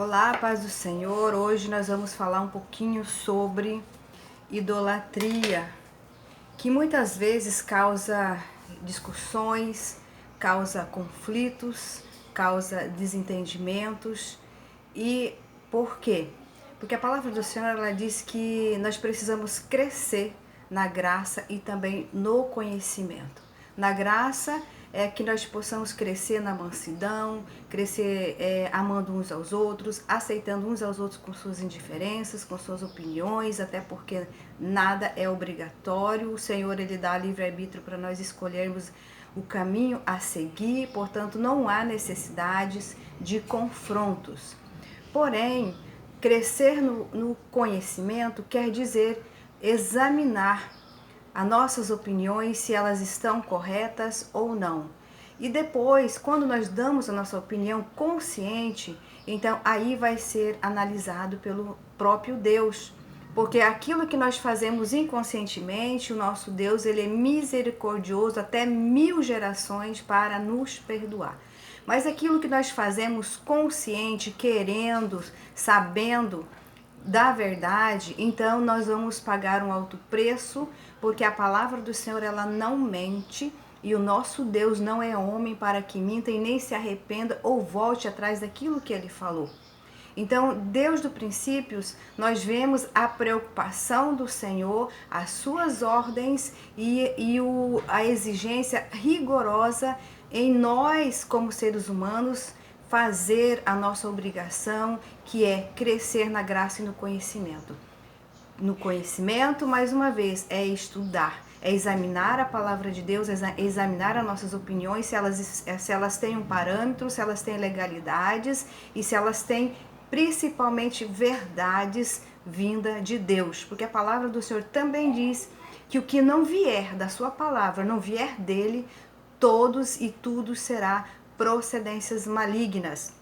Olá, paz do Senhor. Hoje nós vamos falar um pouquinho sobre idolatria, que muitas vezes causa discussões, causa conflitos, causa desentendimentos. E por quê? Porque a palavra do Senhor ela diz que nós precisamos crescer na graça e também no conhecimento. Na graça é que nós possamos crescer na mansidão, crescer amando uns aos outros, aceitando uns aos outros com suas indiferenças, com suas opiniões, até porque nada é obrigatório. O Senhor ele dá livre-arbítrio para nós escolhermos o caminho a seguir, portanto não há necessidades de confrontos. Porém, crescer no conhecimento quer dizer examinar as nossas opiniões, se elas estão corretas ou não. E depois, quando nós damos a nossa opinião consciente, então aí vai ser analisado pelo próprio Deus. Porque aquilo que nós fazemos inconscientemente, o nosso Deus ele é misericordioso até 1000 gerações para nos perdoar. Mas aquilo que nós fazemos consciente, querendo, sabendo da verdade, então nós vamos pagar um alto preço, porque a palavra do Senhor ela não mente e o nosso Deus não é homem para que minta e nem se arrependa ou volte atrás daquilo que ele falou. Então, Deus do princípios, nós vemos a preocupação do Senhor, as suas ordens e a exigência rigorosa em nós como seres humanos, fazer a nossa obrigação, que é crescer na graça e no conhecimento. No conhecimento, mais uma vez, é estudar, é examinar a palavra de Deus, examinar as nossas opiniões, se elas têm um parâmetro, se elas têm legalidades e se elas têm principalmente verdades vinda de Deus. Porque a palavra do Senhor também diz que o que não vier da sua palavra, não vier dele, todos e tudo será procedências malignas.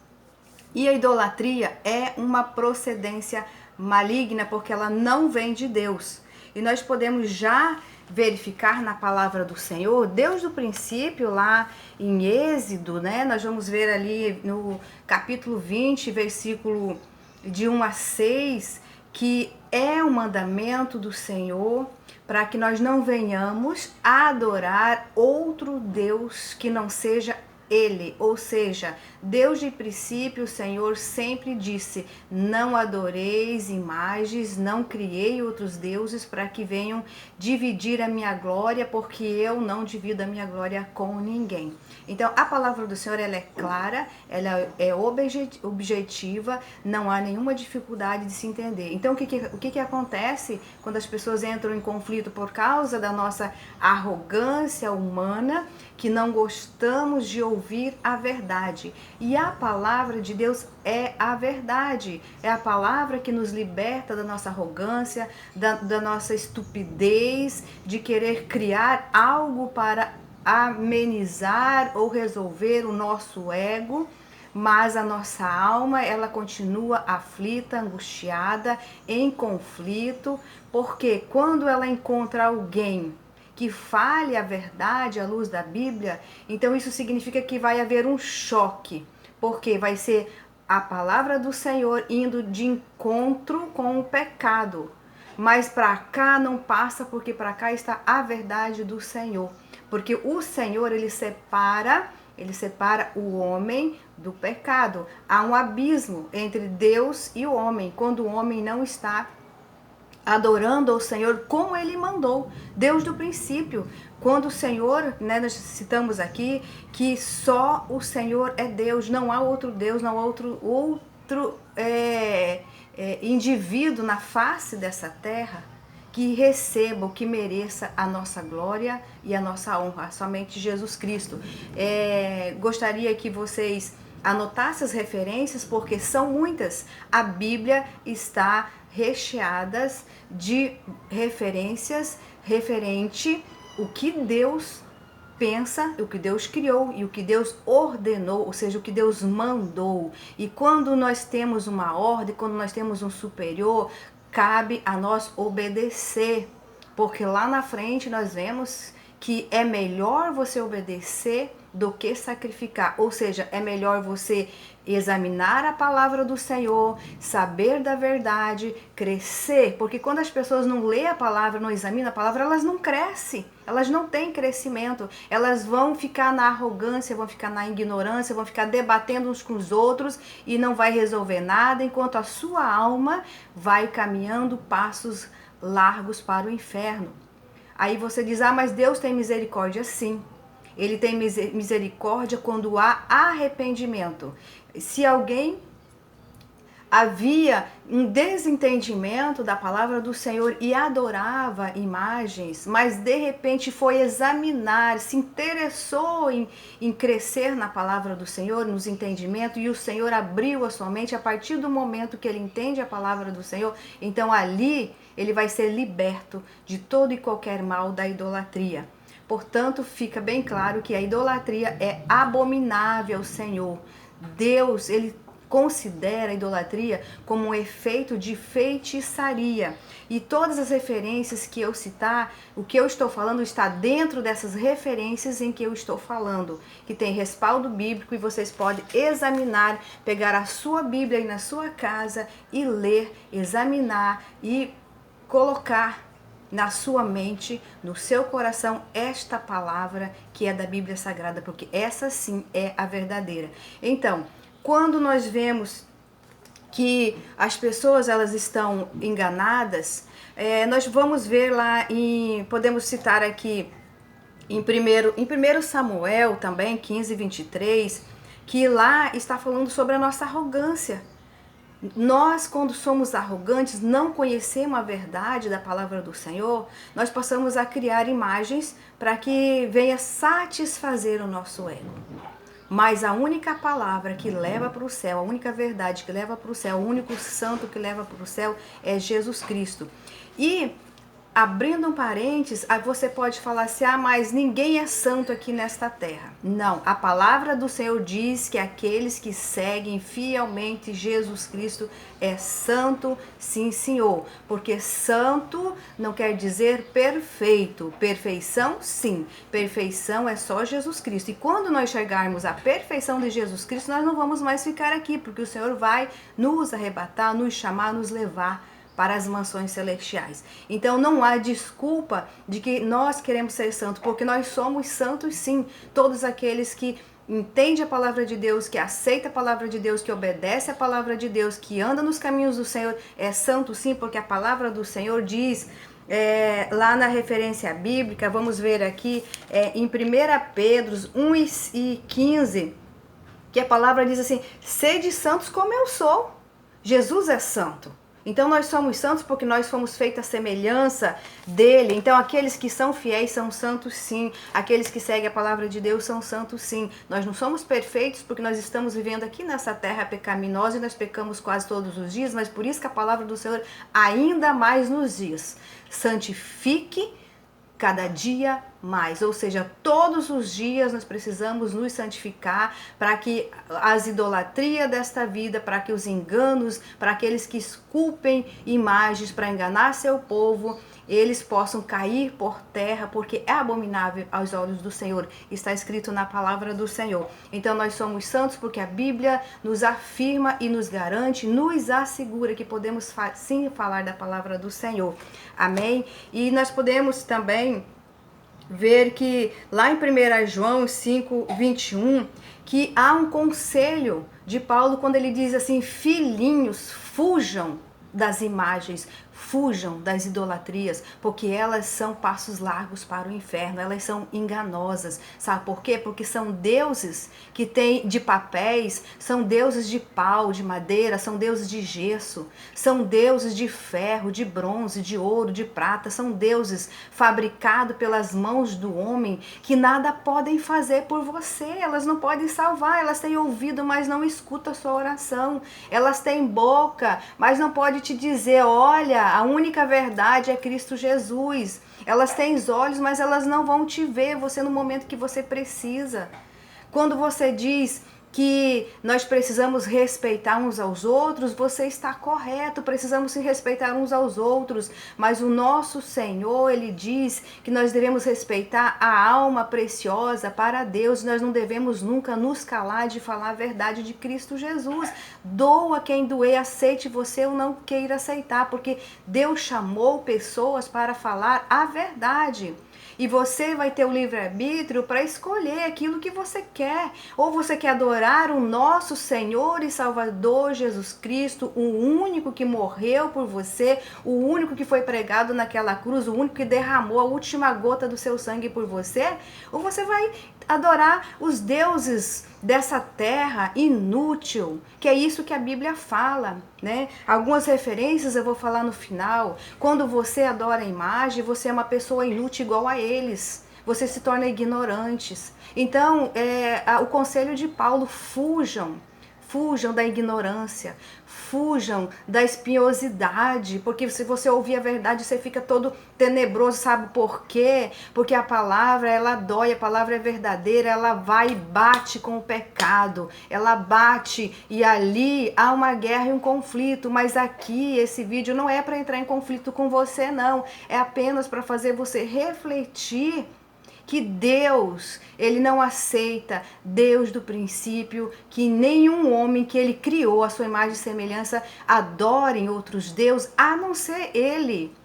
E a idolatria é uma procedência maligna porque ela não vem de Deus. E nós podemos já verificar na palavra do Senhor, Deus do princípio, lá em Êxodo, né? Nós vamos ver ali no capítulo 20, versículo de 1 a 6, que é um mandamento do Senhor para que nós não venhamos a adorar outro Deus que não seja ele, ou seja, Deus de princípio, o Senhor sempre disse, não adoreis imagens, não criei outros deuses para que venham dividir a minha glória, porque eu não divido a minha glória com ninguém. Então, a palavra do Senhor, ela é clara, ela é objetiva, não há nenhuma dificuldade de se entender. Então, o que acontece quando as pessoas entram em conflito por causa da nossa arrogância humana, que não gostamos de ouvir a verdade. E a palavra de Deus é a verdade. É a palavra que nos liberta da nossa arrogância, da nossa estupidez, de querer criar algo para amenizar ou resolver o nosso ego. Mas a nossa alma, ela continua aflita, angustiada, em conflito, porque quando ela encontra alguém que fale a verdade à luz da Bíblia, então isso significa que vai haver um choque, porque vai ser a palavra do Senhor indo de encontro com o pecado. Mas para cá não passa, porque para cá está a verdade do Senhor. Porque o Senhor, ele separa o homem do pecado. Há um abismo entre Deus e o homem, quando o homem não está adorando ao Senhor como ele mandou, Deus do princípio. Quando o Senhor, né, nós citamos aqui que só o Senhor é Deus, não há outro Deus, não há outro indivíduo na face dessa terra que receba ou que mereça a nossa glória e a nossa honra, somente Jesus Cristo. Gostaria que vocês anotassem as referências, porque são muitas. A Bíblia está recheadas de referências referente o que Deus pensa, o que Deus criou e o que Deus ordenou, ou seja, o que Deus mandou. E quando nós temos uma ordem, quando nós temos um superior, cabe a nós obedecer, porque lá na frente nós vemos que é melhor você obedecer do que sacrificar, ou seja, é melhor você examinar a palavra do Senhor, saber da verdade, crescer, porque quando as pessoas não lêem a palavra, não examinam a palavra, elas não crescem, elas não têm crescimento, elas vão ficar na arrogância, vão ficar na ignorância, vão ficar debatendo uns com os outros e não vai resolver nada, enquanto a sua alma vai caminhando passos largos para o inferno. Aí você diz, mas Deus tem misericórdia, sim. Ele tem misericórdia quando há arrependimento. Se alguém havia um desentendimento da palavra do Senhor e adorava imagens, mas de repente foi examinar, se interessou em crescer na palavra do Senhor, nos entendimentos, e o Senhor abriu a sua mente, a partir do momento que ele entende a palavra do Senhor, então ali ele vai ser liberto de todo e qualquer mal da idolatria. Portanto, fica bem claro que a idolatria é abominável ao Senhor. Deus, ele considera a idolatria como um efeito de feitiçaria. E todas as referências que eu citar, o que eu estou falando está dentro dessas referências em que eu estou falando, que tem respaldo bíblico, e vocês podem examinar, pegar a sua Bíblia aí na sua casa e ler, examinar e colocar na sua mente, no seu coração, esta palavra que é da Bíblia Sagrada, porque essa sim é a verdadeira. Então, quando nós vemos que as pessoas elas estão enganadas, nós vamos ver lá podemos citar aqui em 1 Samuel também, 15:23, que lá está falando sobre a nossa arrogância. Nós, quando somos arrogantes, não conhecemos a verdade da palavra do Senhor, nós passamos a criar imagens para que venha satisfazer o nosso ego. Mas a única palavra que leva para o céu, a única verdade que leva para o céu, o único santo que leva para o céu é Jesus Cristo. E, abrindo um parênteses, aí você pode falar assim, mas ninguém é santo aqui nesta terra. Não, a palavra do Senhor diz que aqueles que seguem fielmente Jesus Cristo é santo, sim, Senhor. Porque santo não quer dizer perfeito. Perfeição, sim. Perfeição é só Jesus Cristo. E quando nós chegarmos à perfeição de Jesus Cristo, nós não vamos mais ficar aqui, porque o Senhor vai nos arrebatar, nos chamar, nos levar para as mansões celestiais. Então não há desculpa de que nós queremos ser santos, porque nós somos santos sim. Todos aqueles que entendem a palavra de Deus, que aceita a palavra de Deus, que obedece a palavra de Deus, que anda nos caminhos do Senhor, é santo sim, porque a palavra do Senhor diz, lá na referência bíblica, vamos ver aqui, em 1 Pedro 1:15, que a palavra diz assim, sede santos como eu sou. Jesus é santo. Então nós somos santos porque nós fomos feitos à semelhança dele. Então aqueles que são fiéis são santos sim. Aqueles que seguem a palavra de Deus são santos sim. Nós não somos perfeitos porque nós estamos vivendo aqui nessa terra pecaminosa e nós pecamos quase todos os dias, mas por isso que a palavra do Senhor ainda mais nos diz, santifique cada dia mais, ou seja, todos os dias nós precisamos nos santificar para que as idolatrias desta vida, para que os enganos, para aqueles que esculpem imagens para enganar seu povo, eles possam cair por terra, porque é abominável aos olhos do Senhor. Está escrito na palavra do Senhor. Então nós somos santos porque a Bíblia nos afirma e nos garante, nos assegura que podemos sim falar da palavra do Senhor. Amém? E nós podemos também ver que lá em 1 João 5:21, que há um conselho de Paulo quando ele diz assim, filhinhos, fujam das imagens, fujam das idolatrias, porque elas são passos largos para o inferno, elas são enganosas. Sabe por quê? Porque são deuses que têm de papéis, são deuses de pau, de madeira, são deuses de gesso, são deuses de ferro, de bronze, de ouro, de prata, são deuses fabricados pelas mãos do homem que nada podem fazer por você, elas não podem salvar, elas têm ouvido, mas não escutam a sua oração, elas têm boca, mas não podem te dizer, olha, a única verdade é Cristo Jesus. Elas têm olhos, mas elas não vão te ver você no momento que você precisa. Quando você diz que nós precisamos respeitar uns aos outros, você está correto, precisamos se respeitar uns aos outros, mas o nosso Senhor, Ele diz que nós devemos respeitar a alma preciosa para Deus, nós não devemos nunca nos calar de falar a verdade de Cristo Jesus. Doa quem doer, aceite você ou não queira aceitar, porque Deus chamou pessoas para falar a verdade. E você vai ter o livre-arbítrio para escolher aquilo que você quer. Ou você quer adorar o nosso Senhor e Salvador Jesus Cristo, o único que morreu por você, o único que foi pregado naquela cruz, o único que derramou a última gota do seu sangue por você. Ou você vai adorar os deuses dessa terra inútil, que é isso que a Bíblia fala, né? Algumas referências eu vou falar no final. Quando você adora a imagem, você é uma pessoa inútil igual a eles. Você se torna ignorantes. Então, o conselho de Paulo, fujam da ignorância, fujam da espinhosidade, porque se você ouvir a verdade, você fica todo tenebroso, sabe por quê? Porque a palavra, ela dói, a palavra é verdadeira, ela vai e bate com o pecado, ela bate e ali há uma guerra e um conflito, mas aqui, esse vídeo não é para entrar em conflito com você, não, é apenas para fazer você refletir que Deus, Ele não aceita, Deus do princípio, que nenhum homem que Ele criou a sua imagem e semelhança adorem outros deuses, a não ser Ele.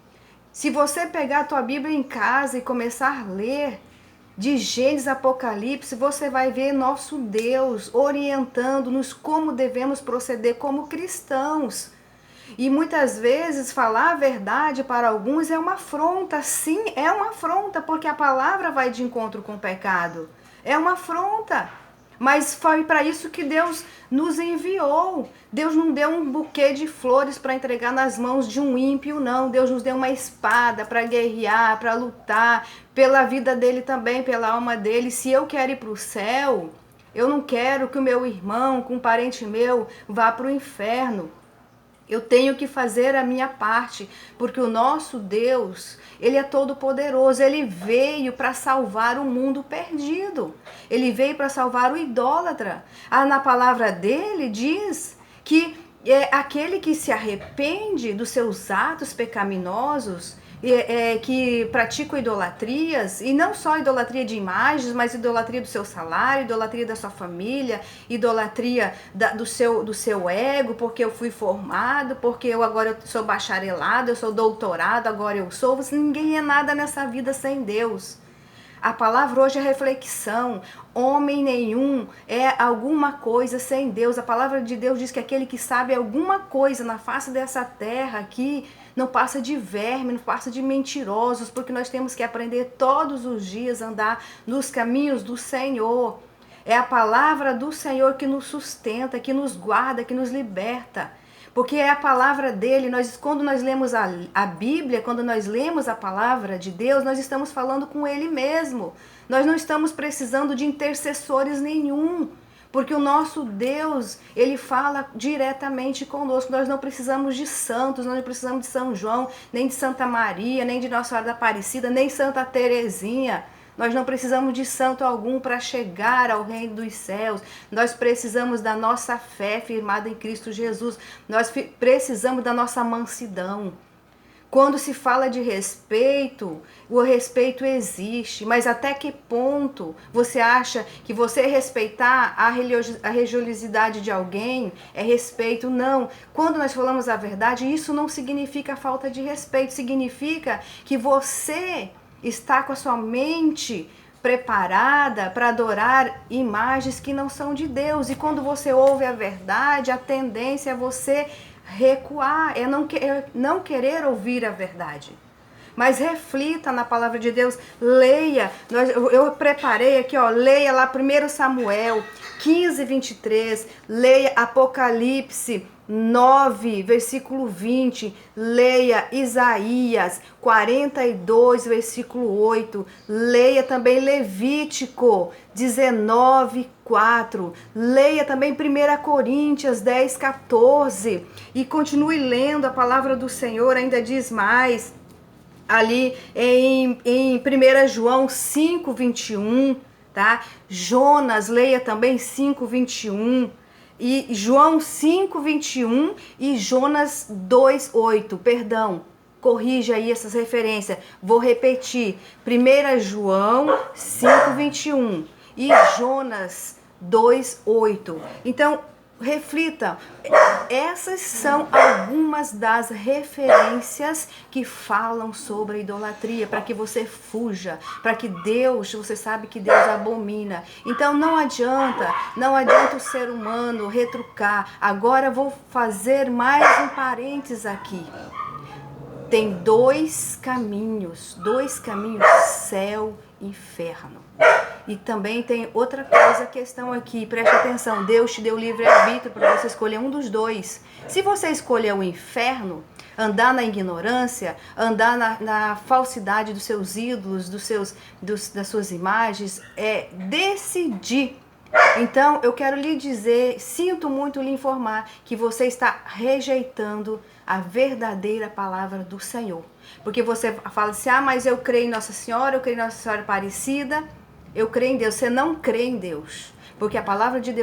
Se você pegar a tua Bíblia em casa e começar a ler de Gênesis, Apocalipse, você vai ver nosso Deus orientando-nos como devemos proceder como cristãos. E muitas vezes falar a verdade para alguns é uma afronta. Sim, é uma afronta, porque a palavra vai de encontro com o pecado. É uma afronta. Mas foi para isso que Deus nos enviou. Deus não deu um buquê de flores para entregar nas mãos de um ímpio, não. Deus nos deu uma espada para guerrear, para lutar pela vida dele também, pela alma dele. Se eu quero ir para o céu, eu não quero que o meu irmão, que um parente meu, vá para o inferno. Eu tenho que fazer a minha parte, porque o nosso Deus, Ele é todo poderoso, Ele veio para salvar o mundo perdido, Ele veio para salvar o idólatra. Na palavra dele diz que aquele que se arrepende dos seus atos pecaminosos, que praticam idolatrias, e não só idolatria de imagens, mas idolatria do seu salário, idolatria da sua família, idolatria do seu ego, porque eu fui formado, porque eu agora sou bacharelado, eu sou doutorado, agora eu sou. Ninguém é nada nessa vida sem Deus. A palavra hoje é reflexão. Homem nenhum é alguma coisa sem Deus. A palavra de Deus diz que aquele que sabe alguma coisa na face dessa terra aqui não passa de verme, não passa de mentirosos, porque nós temos que aprender todos os dias a andar nos caminhos do Senhor. É a palavra do Senhor que nos sustenta, que nos guarda, que nos liberta. Porque é a palavra dele, quando nós lemos a Bíblia, quando nós lemos a palavra de Deus, nós estamos falando com ele mesmo. Nós não estamos precisando de intercessores nenhum, porque o nosso Deus, ele fala diretamente conosco. Nós não precisamos de santos, nós não precisamos de São João, nem de Santa Maria, nem de Nossa Senhora da Aparecida, nem Santa Terezinha. Nós não precisamos de santo algum para chegar ao reino dos céus. Nós precisamos da nossa fé firmada em Cristo Jesus. Nós precisamos da nossa mansidão. Quando se fala de respeito, o respeito existe, mas até que ponto você acha que você respeitar a religiosidade de alguém é respeito? Não. Quando nós falamos a verdade, isso não significa falta de respeito, significa que você está com a sua mente preparada para adorar imagens que não são de Deus. E quando você ouve a verdade, a tendência é você recuar, é não querer ouvir a verdade. Mas reflita na palavra de Deus, leia. Eu preparei aqui, leia lá 1 Samuel 15, 23, leia Apocalipse 9, versículo 20, leia Isaías 42, versículo 8, leia também Levítico 19, 4, leia também 1 Coríntios 10, 14 e continue lendo a palavra do Senhor. Ainda diz mais ali em 1 João 5, 21, tá? Jonas, leia também 5:21. E João 5:21 e Jonas 2:8, perdão. Corrija aí essas referências. Vou repetir. 1 João 5:21 e Jonas 2:8. Então, reflita. Essas são algumas das referências que falam sobre a idolatria, para que você fuja, para que Deus, você sabe que Deus abomina. Então não adianta o ser humano retrucar. Agora eu vou fazer mais um parênteses aqui. Tem dois caminhos, céu e inferno. E também tem outra coisa, questão aqui, preste atenção, Deus te deu livre-arbítrio para você escolher um dos dois. Se você escolher o inferno, andar na ignorância, andar na falsidade dos seus ídolos, das suas imagens, é decidir. Então, eu quero lhe dizer, sinto muito lhe informar que você está rejeitando a verdadeira palavra do Senhor. Porque você fala assim, mas eu creio em Nossa Senhora, eu creio em Nossa Senhora Aparecida, eu creio em Deus. Você não crê em Deus, porque a palavra de Deus